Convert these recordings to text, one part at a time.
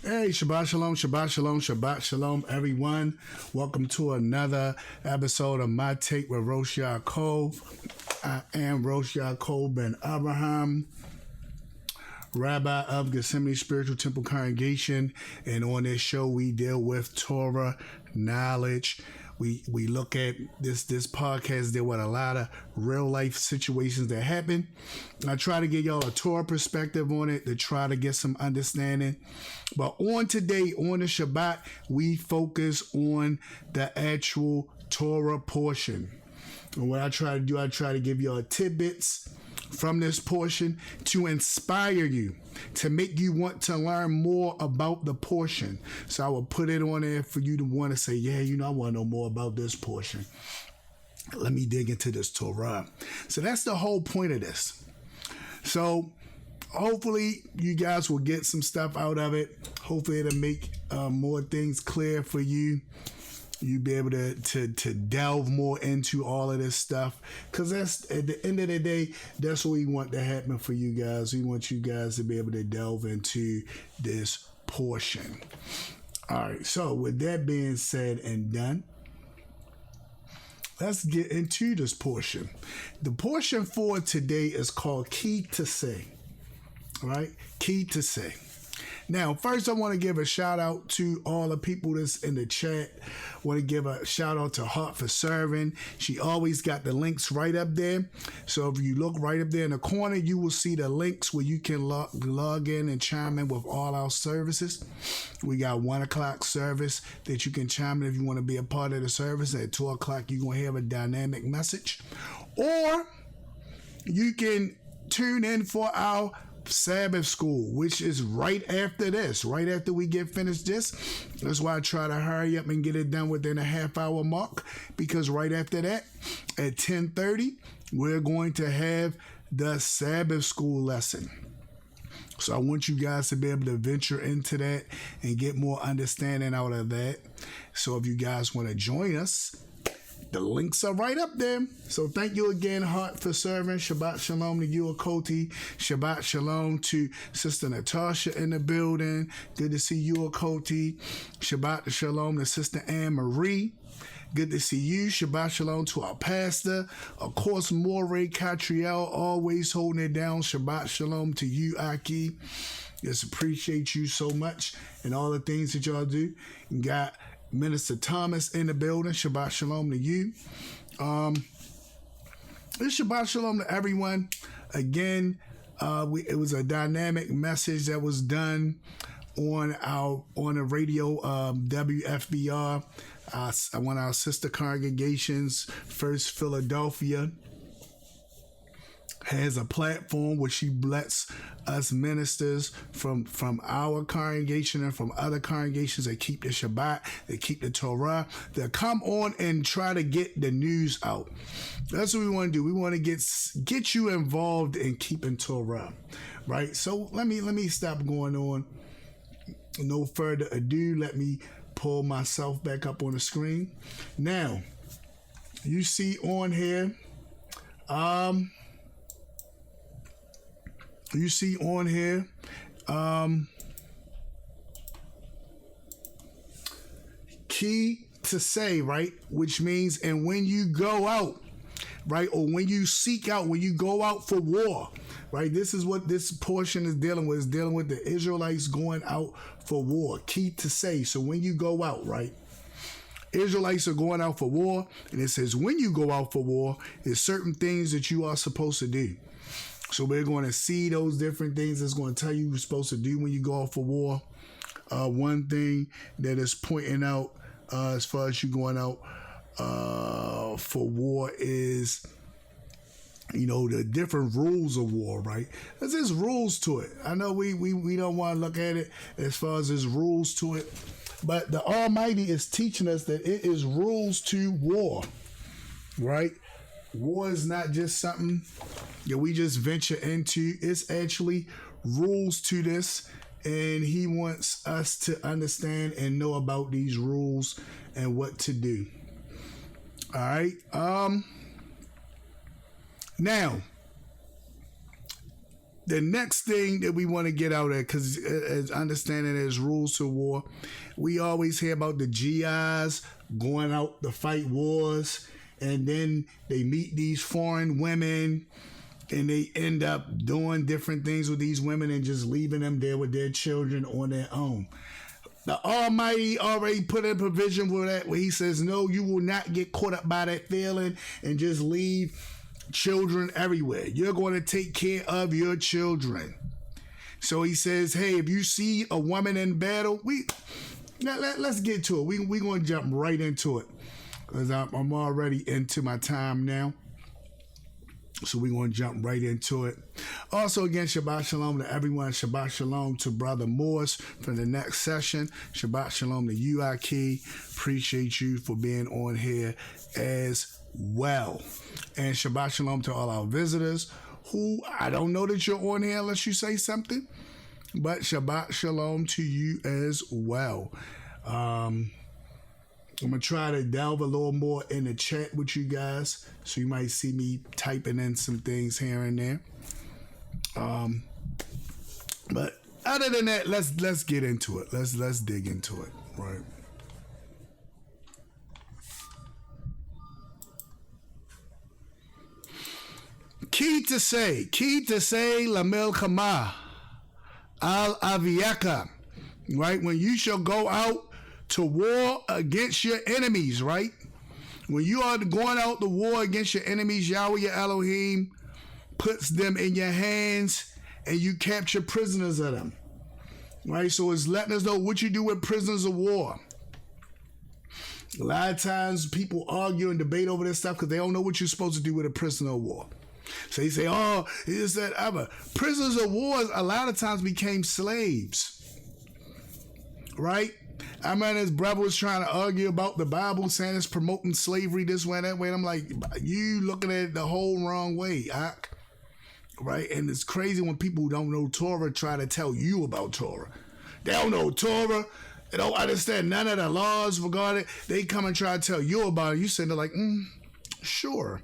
Hey, Shabbat Shalom, Shabbat Shalom, Shabbat Shalom, everyone. Welcome to another episode of My Take with Rosh Ya'acob. I am Rosh Ya'acob ben Abraham, Rabbi of Gethsemane Spiritual Temple Congregation. And on this show, we deal with Torah knowledge. We look at this podcast deal with a lot of real life situations that happen. I try to give y'all a Torah perspective on it to try to get some understanding. But on today, on the Shabbat, we focus on the actual Torah portion. And what I try to do, I try to give y'all tidbits from this portion to inspire you, to make you want to learn more about the portion. So I will put it on there for you to want to say, yeah, I want to know more about this portion. Let me dig into this Torah. So that's the whole point of this. So hopefully you guys will get some stuff out of it. Hopefully it'll make more things clear for you. You'll be able to delve more into all of this stuff, because that's, at the end of the day, that's what we want to happen for you guys. We want you guys to be able to delve into this portion. All right, so with that being said and done, let's get into this portion. The portion for today is called Ki Teitzei. All right, Ki Teitzei. Now, first, I want to give a shout out to all the people that's in the chat. I want to give a shout out to Heart for Serving. She always got the links right up there. So if you look right up there in the corner, you will see the links where you can log in and chime in with all our services. We got 1 o'clock service that you can chime in if you want to be a part of the service. At 2 o'clock, you're going to have a dynamic message. Or you can tune in for our Sabbath school, which is right after this, right after we get finished this. That's why I try to hurry up and get it done within a half-hour mark, because right after that, at 10:30, we're going to have the Sabbath school lesson. So I want you guys to be able to venture into that and get more understanding out of that. So if you guys want to join us, the links are right up there. So thank you again, Heart for Serving. Shabbat Shalom to you, Akoti. Shabbat Shalom to Sister Natasha in the building. Good to see you, Akoti. Shabbat Shalom to Sister Anne Marie. Good to see you. Shabbat Shalom to our pastor. Of course, Moray Catriel, always holding it down. Shabbat Shalom to you, Aki. Just appreciate you so much and all the things that y'all do. You got Minister Thomas in the building. Shabbat Shalom to you. It's Shabbat Shalom to everyone. Again, it was a dynamic message that was done on the radio, WFBR, one of our sister congregations, First Philadelphia, has a platform where she bless us ministers from our congregation and from other congregations that keep the Shabbat, that keep the Torah, that come on and try to get the news out. That's what we want to do. We want to get you involved in keeping Torah, right? So let me stop going on. No further ado, let me pull myself back up on the screen. Now, you see on here, Ki Teitzei, right? Which means, and when you go out, right? Or when you seek out, when you go out for war, right? This is what this portion is dealing with. It's dealing with the Israelites going out for war. Ki Teitzei. So when you go out, right? Israelites are going out for war. And it says when you go out for war, there's certain things that you are supposed to do. So we're going to see those different things that's going to tell you you're supposed to do when you go out for war. One thing that is pointing out as far as you going out for war is, the different rules of war, right? There's just rules to it. I know we don't want to look at it as far as there's rules to it, but the Almighty is teaching us that it is rules to war, right? War is not just something that we just venture into. It's actually rules to this, and he wants us to understand and know about these rules and what to do. All right. Now, the next thing that we want to get out of, because as understanding there's rules to war, we always hear about the GIs going out to fight wars, and then they meet these foreign women, and they end up doing different things with these women and just leaving them there with their children on their own. The Almighty already put in provision for that, where he says, no, you will not get caught up by that feeling and just leave children everywhere. You're going to take care of your children. So he says, hey, if you see a woman in battle, let's get to it. We're going to jump right into it, because I'm already into my time now. So we're going to jump right into it. Also, again, Shabbat Shalom to everyone. Shabbat Shalom to Brother Morris for the next session. Shabbat Shalom to you, Aki. Appreciate you for being on here as well. And Shabbat Shalom to all our visitors, who I don't know that you're on here unless you say something, but Shabbat Shalom to you as well. I'm going to try to delve a little more in the chat with you guys, so you might see me typing in some things here and there. But other than that, let's get into it. Let's dig into it, right? Ki Teitzei lamil chama al aviyaka right? When you shall go out to war against your enemies, right? When you are going out to war against your enemies, Yahweh your Elohim puts them in your hands and you capture prisoners of them, right? So it's letting us know what you do with prisoners of war. A lot of times people argue and debate over this stuff because they don't know what you're supposed to do with a prisoner of war. So they say, oh, is that ever? Prisoners of war a lot of times became slaves, right? I remember this brother was trying to argue about the Bible, saying it's promoting slavery this way, that way. And I'm like, you looking at it the whole wrong way, right? And it's crazy when people who don't know Torah try to tell you about Torah. They don't know Torah. They don't understand none of the laws regarding it. They come and try to tell you about it. You sitting there like, sure.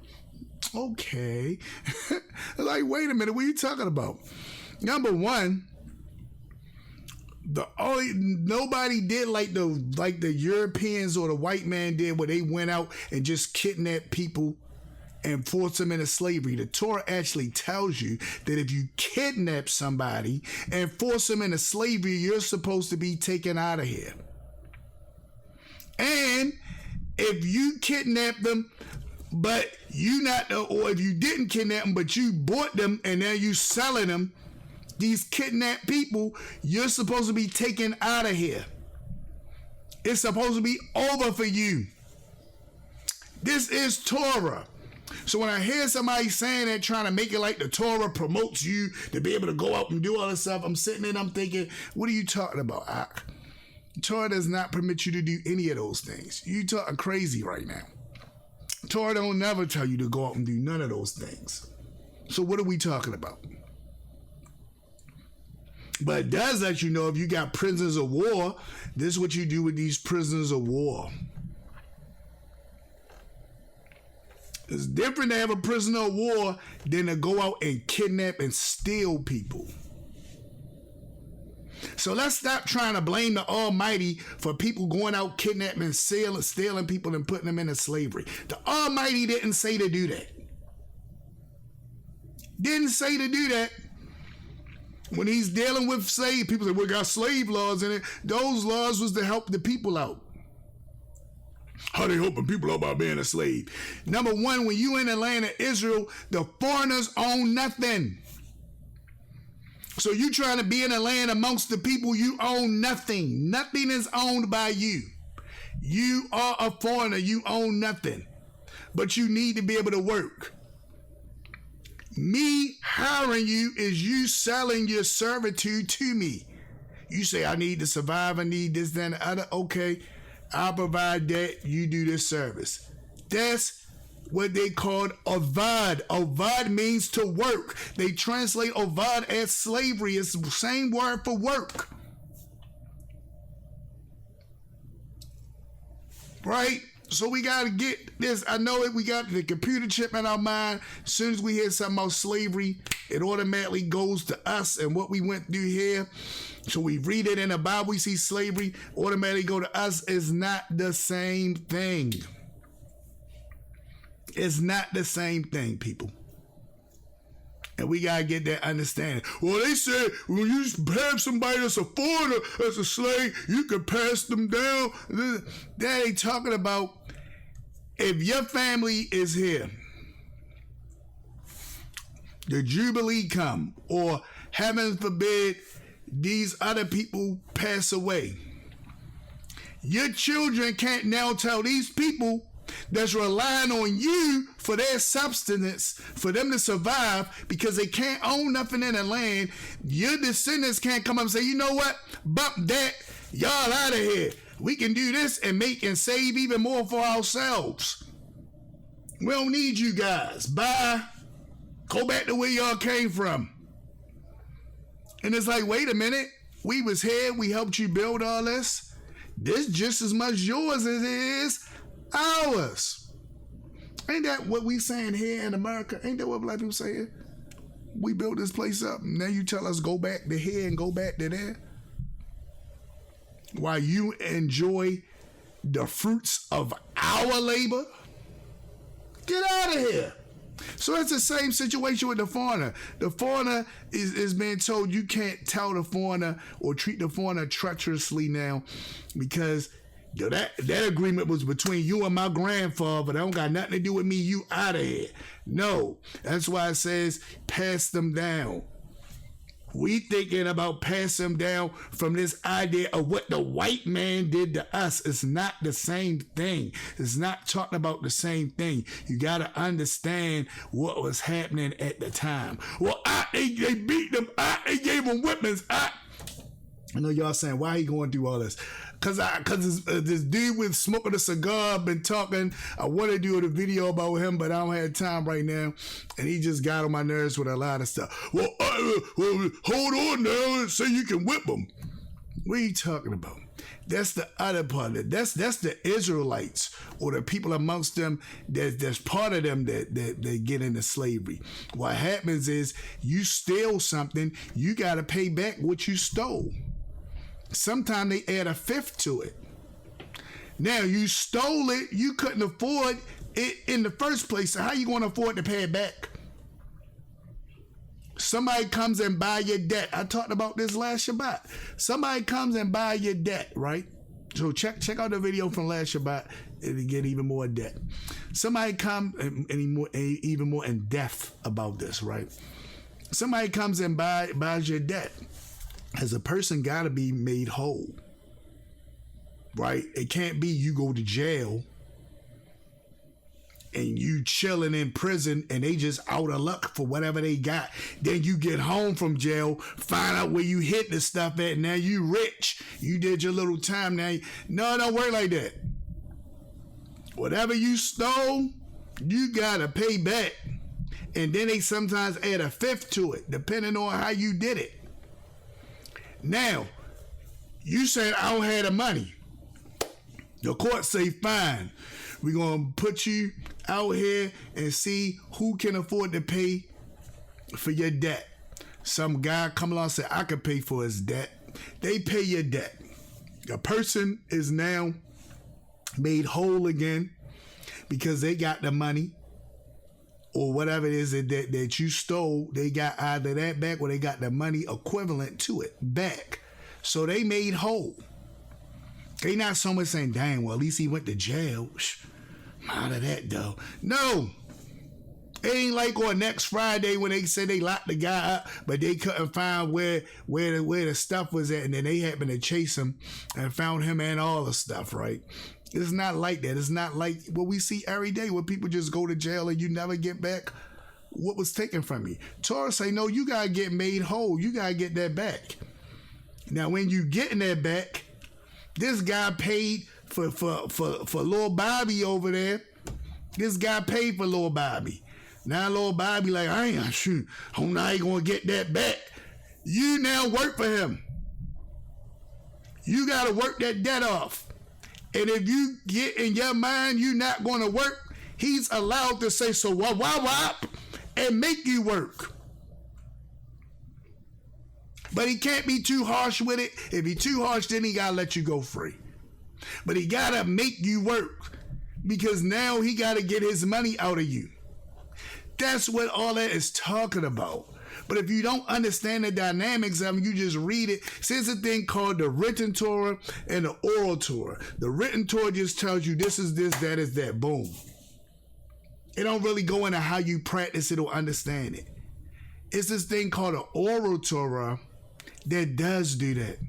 Okay. Like, wait a minute, what are you talking about? Number one, nobody did like the Europeans or the white man did, where they went out and just kidnapped people and forced them into slavery. The Torah actually tells you that if you kidnap somebody and force them into slavery, you're supposed to be taken out of here. And if you kidnap them, but or if you didn't kidnap them, but you bought them and now you selling them, these kidnapped people, you're supposed to be taken out of here. It's supposed to be over for you. This is Torah. So when I hear somebody saying that, trying to make it like the Torah promotes you to be able to go out and do all this stuff, I'm sitting there and I'm thinking, what are you talking about, Ak? Torah does not permit you to do any of those things. You talking crazy right now. Torah don't never tell you to go out and do none of those things. So what are we talking about? But it does let you know if you got prisoners of war, this is what you do with these prisoners of war. It's different to have a prisoner of war than to go out and kidnap and steal people. So let's stop trying to blame the Almighty for people going out kidnapping, stealing people and putting them into slavery. The Almighty didn't say to do that. Didn't say to do that. When he's dealing with slave, people say, we got slave laws in it. Those laws was to help the people out. How they helping people out by being a slave? Number one, when you in the land of Israel, the foreigners own nothing. So you trying to be in the land amongst the people, you own nothing. Nothing is owned by you. You are a foreigner, you own nothing. But you need to be able to work. Me hiring you is you selling your servitude to me. You say, I need to survive, I need this, that, and the other. Okay, I'll provide that, you do this service. That's what they called avad. Avad means to work. They translate avad as slavery. It's the same word for work. Right? So we got to get this. I know it. We got the computer chip in our mind. As soon as we hear something about slavery, it automatically goes to us and what we went through here. So we read it in the Bible, we see slavery, automatically go to us. It's not the same thing. It's not the same thing, people. And we got to get that understanding. Well, they said when you have somebody that's a foreigner, as a slave, you can pass them down. That ain't talking about if your family is here, the Jubilee come, or heaven forbid, these other people pass away. Your children can't now tell these people that's relying on you for their subsistence, for them to survive, because they can't own nothing in the land. Your descendants can't come up and say, you know what, bump that, y'all out of here. We can do this and make and save even more for ourselves. We don't need you guys. Bye. Go back to where y'all came from. And it's like, wait a minute, we was here, we helped you build all this. This just as much yours as it is ours. Ain't that what we saying here in America? Ain't that what black people say here? We built this place up, and now you tell us go back to here and go back to there? While you enjoy the fruits of our labor? Get out of here. So it's the same situation with the foreigner. The foreigner is being told you can't tell the foreigner or treat the foreigner treacherously now because that agreement was between you and my grandfather. That don't got nothing to do with me. You out of here. No. That's why it says pass them down. We thinking about pass them down from this idea of what the white man did to us. It's not the same thing. It's not talking about the same thing. You got to understand what was happening at the time. Well, they beat them. They gave them whippings. I know y'all saying, why he going through all this? Cause this dude with smoking a cigar been talking. I want to do a video about him, but I don't have time right now. And he just got on my nerves with a lot of stuff. Well, hold on now and say you can whip them. What are you talking about? That's the other part of it. That's the Israelites or the people amongst them that's part of them that get into slavery. What happens is you steal something, you got to pay back what you stole. Sometimes they add a fifth to it. Now, you stole it. You couldn't afford it in the first place. So how you going to afford to pay it back? Somebody comes and buy your debt. I talked about this last Shabbat. Somebody comes and buy your debt, right? So check out the video from last Shabbat to get even more debt. Somebody come and even more in depth about this, right? Somebody comes and buys your debt. As a person got to be made whole, right? It can't be you go to jail and you chilling in prison and they just out of luck for whatever they got. Then you get home from jail, find out where you hid the stuff at. Now you rich. You did your little time. Now, no, it don't work like that. Whatever you stole, you got to pay back. And then they sometimes add a fifth to it, depending on how you did it. Now, you said I don't have the money. The court say, fine. We're going to put you out here and see who can afford to pay for your debt. Some guy come along and say, I can pay for his debt. They pay your debt. The person is now made whole again because they got the money or whatever it is that you stole. They got either that back or they got the money equivalent to it back. So they made whole. They not so much saying, dang, well, at least he went to jail. Out of that, though. No. It ain't like on next Friday when they said they locked the guy up, but they couldn't find where the stuff was at, and then they happened to chase him and found him and all the stuff, right? It's not like that. It's not like what we see every day where people just go to jail and you never get back what was taken from you. Torah say, no, you got to get made whole. You got to get that back. Now, when you getting that back, this guy paid for little Bobby over there. This guy paid for little Bobby. Now little Bobby like, I ain't sure. I'm not going to get that back. You now work for him. You got to work that debt off. And if you get in your mind you're not going to work, he's allowed to say, so wop, and make you work. But he can't be too harsh with it. If he's too harsh, then he got to let you go free. But he got to make you work because now he got to get his money out of you. That's what all that is talking about. But if you don't understand the dynamics of them, you just read it. See, there's a thing called the written Torah and the oral Torah. The written Torah just tells you this is this, that is that. Boom. It don't really go into how you practice it or understand it. It's this thing called the oral Torah that does do that.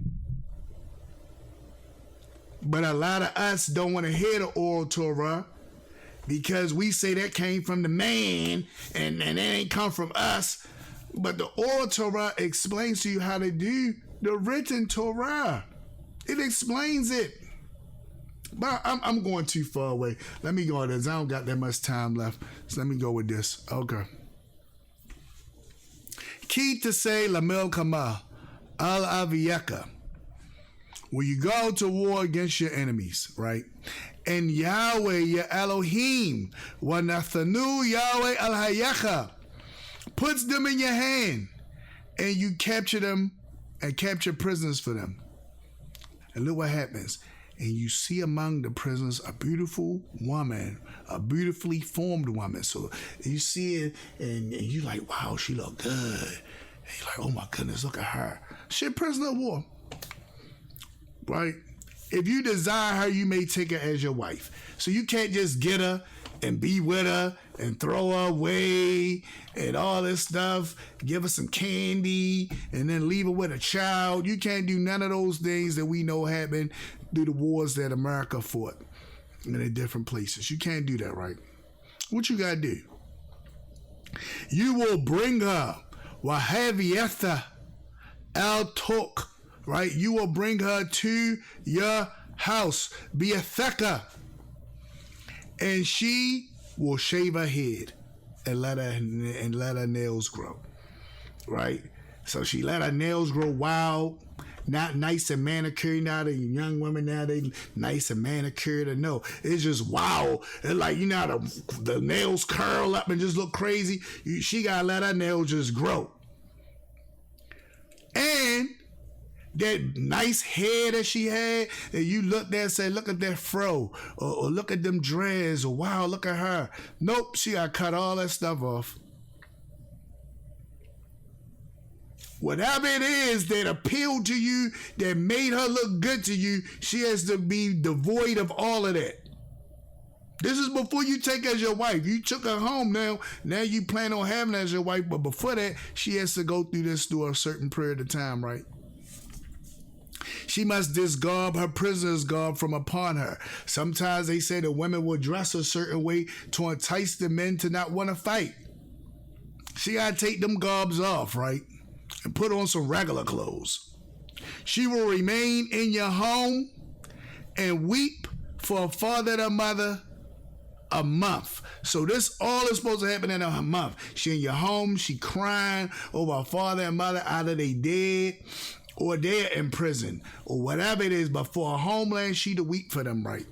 But a lot of us don't want to hear the oral Torah because we say that came from the man and that ain't come from us. But the oral Torah explains to you how to do the written Torah. It explains it. But I'm going too far away. Let me go with this. I don't got that much time left. So let me go with this. Okay. Ki Teitzei lamilchama al aviyeka. When you go to war against your enemies, right? And Yahweh, your Elohim, wa nathanu Yahweh al hayecha, puts them in your hand, and you capture them and capture prisoners for them. And look what happens. and you see among the prisoners a beautiful woman, a beautifully formed woman. So you see it, and you like, wow, she look good. And you're like, oh my goodness, look at her. She a prisoner of war, right? If you desire her, you may take her as your wife. So you can't just get her and be with her and throw her away and all this stuff, give her some candy and then leave her with a child. You can't do none of those things that we know happened through the wars that America fought in the different places. You can't do that, right? What you gotta do? You will bring her wahavietha al tok, right? You will bring her to your house, be a theka, and she will shave her head and let her nails grow, right? So she let her nails grow wild, not nice and manicured. Now the young women now, they nice and manicured. And no, it's just wild. It's like, you know how the nails curl up and just look crazy. She gotta let her nails just grow. And that nice hair that she had, and you look there and say, look at that fro, or look at them dreads, or wow, look at her. Nope, she got to cut all that stuff off. Whatever it is that appealed to you, that made her look good to you, she has to be devoid of all of that. This is before you take her as your wife. You took her home now you plan on having her as your wife, but before that, she has to go through this through a certain period of time, right? She must disgarb her prisoner's garb from upon her. Sometimes they say the women will dress a certain way to entice the men to not want to fight. She got to take them garbs off, right? And put on some regular clothes. She will remain in your home and weep for her father and her mother a month. So this all is supposed to happen in a month. She in your home, she crying over her father and mother, either they dead or they're in prison, or whatever it is, but for her homeland, she to weep for them, right?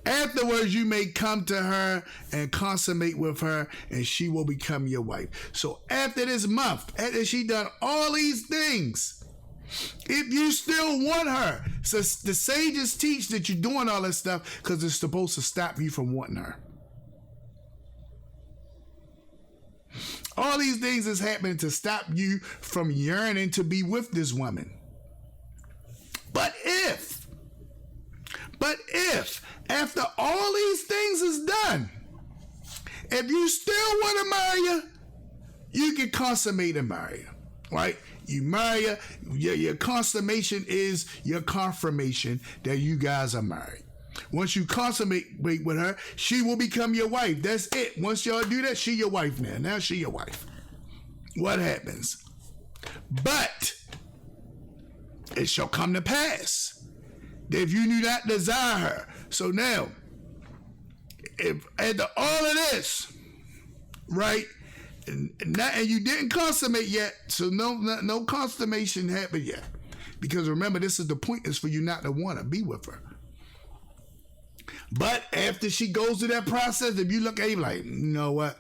Afterwards, you may come to her and consummate with her, and she will become your wife. So after this month, after she done all these things, if you still want her, so the sages teach that you're doing all this stuff because it's supposed to stop you from wanting her. All these things is happening to stop you from yearning to be with this woman. But if after all these things is done, if you still want to marry her, you can consummate and marry her, right? You marry her, your consummation is your confirmation that you guys are married. Once you consummate with her, she will become your wife. That's it. Once y'all do that, she your wife now. Now she your wife. What happens? But it shall come to pass that if you do not desire her. So now, if after all of this, right, and you didn't consummate yet, so no consummation happened yet. Because remember, this is the point, is for you not to want to be with her. But after she goes through that process, if you look at her like, you know what?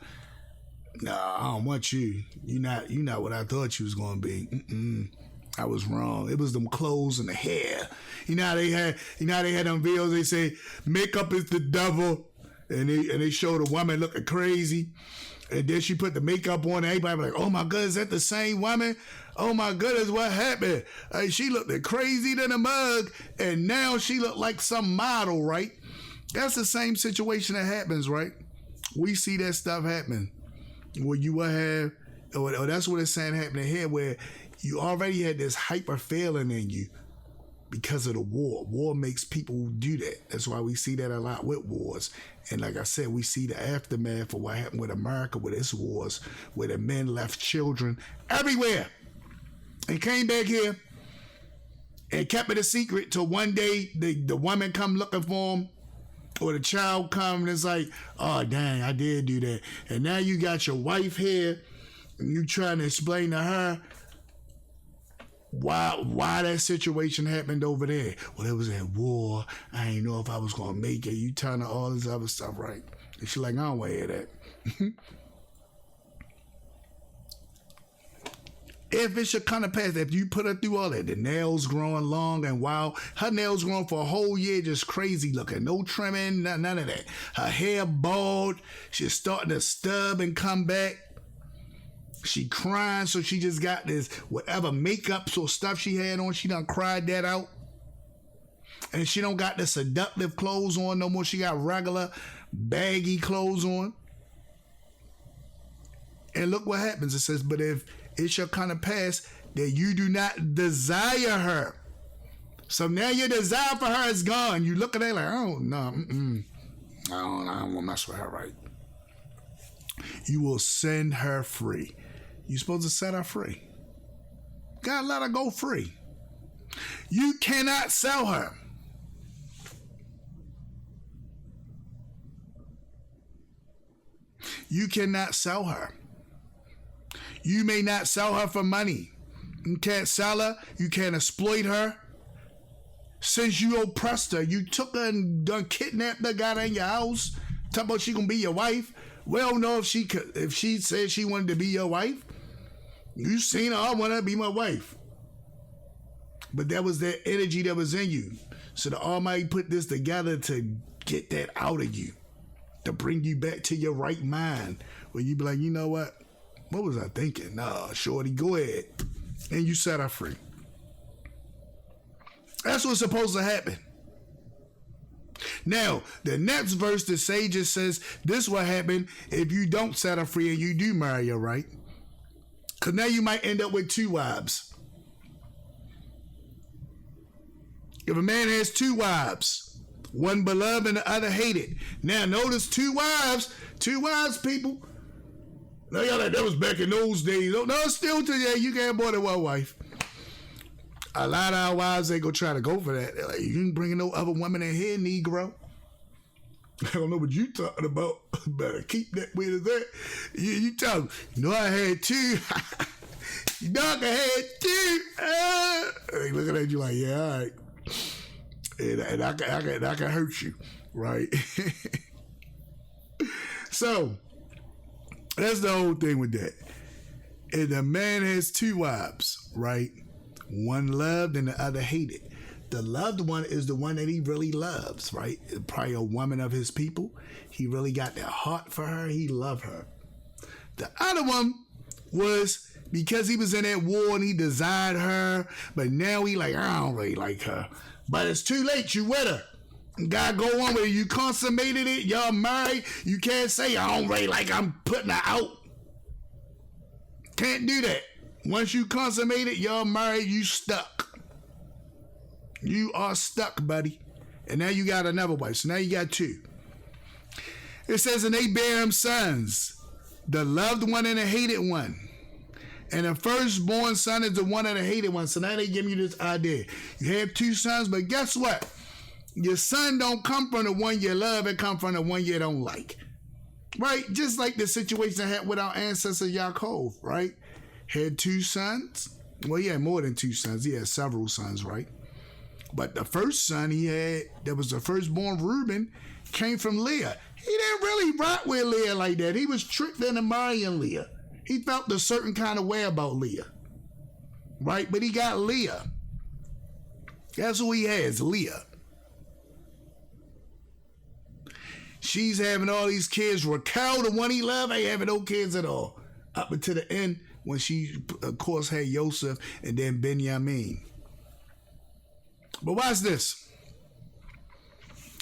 No, I don't want you. You're not what I thought you was going to be. I was wrong. It was them clothes and the hair. You know how they had them videos, they say makeup is the devil, and they show the woman looking crazy. And then she put the makeup on, and everybody was like, oh my goodness, is that the same woman? Oh my goodness, what happened? She looked crazy than a mug, and now she looked like some model, right? That's the same situation that happens, right? We see that stuff happen. Where you will have, or that's what it's saying happening here, where you already had this hyper feeling in you because of the war. War makes people do that. That's why we see that a lot with wars. And like I said, we see the aftermath of what happened with America with its wars, where the men left children everywhere and came back here and kept it a secret till one day the woman come looking for them, or the child come and it's like, oh dang, I did do that. And now you got your wife here and you trying to explain to her why that situation happened over there. Well, it was at war. I ain't know if I was gonna make it. You telling her all this other stuff, right? And she's like, I don't want to hear that. If it should come to pass, if you put her through all that, the nails growing long and wild, her nails growing for a whole year, just crazy looking, no trimming, none of that. Her hair bald, she's starting to stub and come back. She crying, so she just got this whatever makeup or stuff she had on, she done cried that out. And she don't got the seductive clothes on no more, she got regular baggy clothes on. And look what happens, it says, but if it shall come to pass that you do not desire her. So now your desire for her is gone. You look at her like, oh, no, I don't want to mess with her, right? You will send her free. You're supposed to set her free. Gotta let her go free. You cannot sell her. You cannot sell her. You may not sell her for money. You can't sell her. You can't exploit her. Since you oppressed her, you took her and done kidnapped her, got her in your house, talk about she gonna be your wife. We don't know if she said she wanted to be your wife. You seen her, I want her to be my wife. But that was that energy that was in you. So the Almighty put this together to get that out of you, to bring you back to your right mind, where you be like, you know what was I thinking? Nah, shorty, go ahead. And you set her free. That's what's supposed to happen. Now, the next verse, the sages says, this will happen if you don't set her free and you do marry her, right? Because now you might end up with two wives. If a man has two wives, one beloved and the other hated. Now, notice two wives, people. Now, y'all like that was back in those days. No, still today, you can have more than one wife. A lot of our wives ain't gonna try to go for that. They're like, you ain't bringing no other woman in here, Negro. I don't know what you talking about. Better keep that way to that. You tell them, I had two. You know I had two. They looking at you like, yeah, all right. And I can hurt you, right? So, that's the whole thing with that. And the man has two wives, right? One loved and the other hated. The loved one is the one that he really loves, right? Probably a woman of his people. He really got that heart for her. He loved her. The other one was because he was in that war and he desired her, but now he like, I don't really like her. But it's too late. You with her. God go on with it. You consummated it. Y'all married. You can't say, I don't really like, I'm putting her out. Can't do that. Once you consummate it, y'all married, you stuck. You are stuck, buddy. And now you got another wife. So now you got two. It says, and they bear him sons, the loved one and the hated one. And the firstborn son is the one of the hated one. So now they give you this idea. You have two sons, but guess what? Your son don't come from the one you love, it come from the one you don't like. Right? Just like the situation I had with our ancestor Ya'acob, right? Had two sons. Well, he had more than two sons. He had several sons, right? But the first son he had, that was the firstborn Reuben, came from Leah. He didn't really rock with Leah like that. He was tricked into marrying Leah. He felt a certain kind of way about Leah. Right? But he got Leah. That's who he has, Leah. She's having all these kids. Raquel, the one he loved, ain't having no kids at all. Up until the end, when she, of course, had Joseph and then Benjamin. But watch this.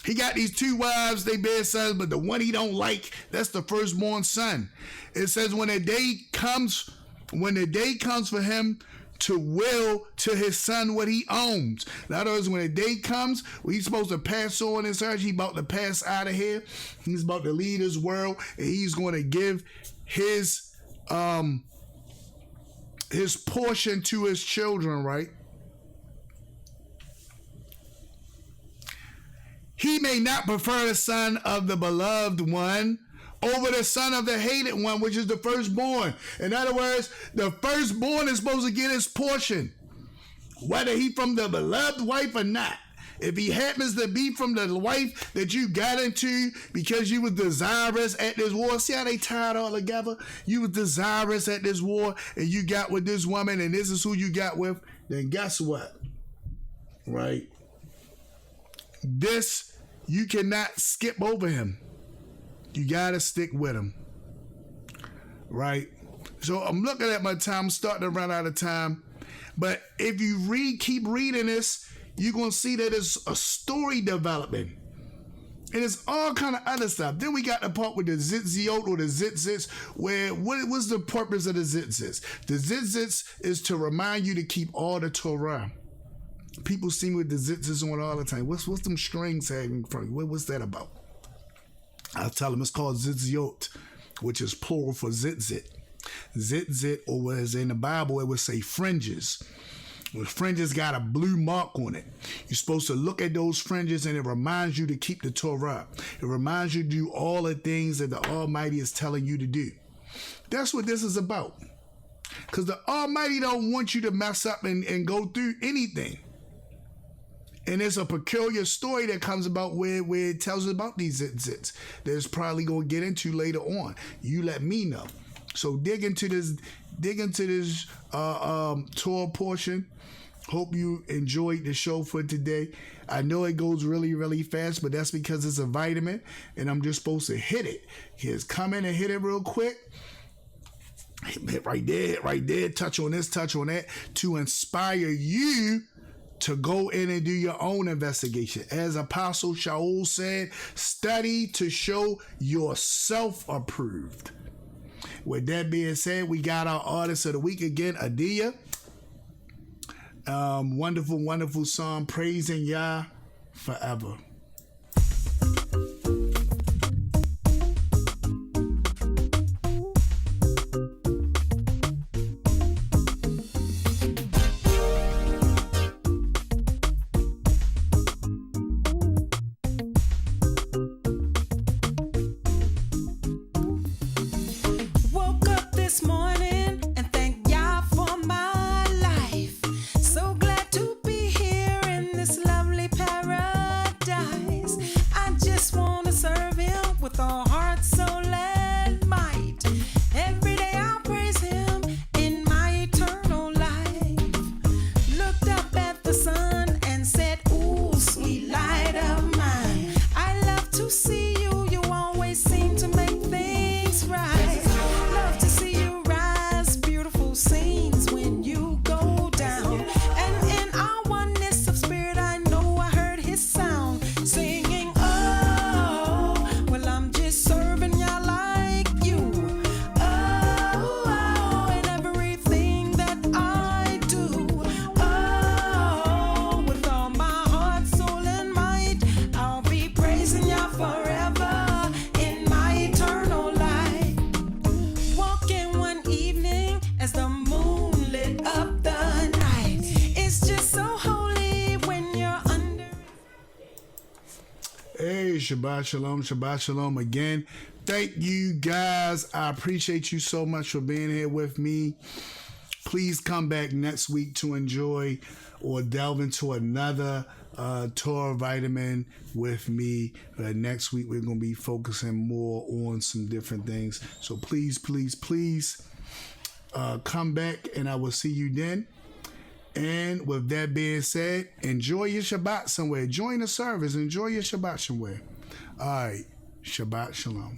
He got these two wives, they bear sons, but the one he don't like, that's the firstborn son. It says when the day comes for him to will to his son what he owns. In other words, when the day comes, when he's supposed to pass on his earth, he's about to pass out of here. He's about to leave this world, and he's going to give his portion to his children, right? He may not prefer the son of the beloved one over the son of the hated one, which is the firstborn. In other words, the firstborn is supposed to get his portion, whether he from the beloved wife or not. If he happens to be from the wife that you got into because you was desirous at this war, see how they tied all together? You was desirous at this war and you got with this woman and this is who you got with, then guess what? Right? This, you cannot skip over him. You gotta stick with him. Right? So I'm looking at my time, I'm starting to run out of time. But if you keep reading this, you're going to see that it's a story developing. And it's all kind of other stuff. Then we got the part with the zitziot or the zitzits, where what was the purpose of the zitzits? The zitzits is to remind you to keep all the Torah. People see me with the zitzits on all the time. What's them strings having from you? What's that about? I'll tell them it's called zitziot, which is plural for zitzit. Zitzit, or as in the Bible, it would say fringes. The fringes got a blue mark on it. You're supposed to look at those fringes and it reminds you to keep the Torah. It reminds you to do all the things that the Almighty is telling you to do. That's what this is about. Because the Almighty don't want you to mess up and go through anything. And there's a peculiar story that comes about where it tells us about these zitzits. That's probably going to get into later on. You let me know. So dig into this Torah portion. Hope you enjoyed the show for today. I know it goes really, really fast, but that's because it's a vitamin, and I'm just supposed to hit it. Here's come in and hit it real quick. Hit right there, touch on this, touch on that, to inspire you to go in and do your own investigation. As Apostle Shaul said, study to show yourself approved. With that being said, we got our artist of the week again, Ahdaiyah. Wonderful, wonderful song, praising Yah forever. Shabbat shalom, Shabbat shalom again. Thank you guys. I appreciate you so much for being here with me. Please come back next week to enjoy or delve into another Torah vitamin with me. Next week we're going to be focusing more on some different things. So please, please, please come back and I will see you then. And with that being said, enjoy your Shabbat somewhere. Join the service. Enjoy your Shabbat somewhere. All right. Shabbat shalom.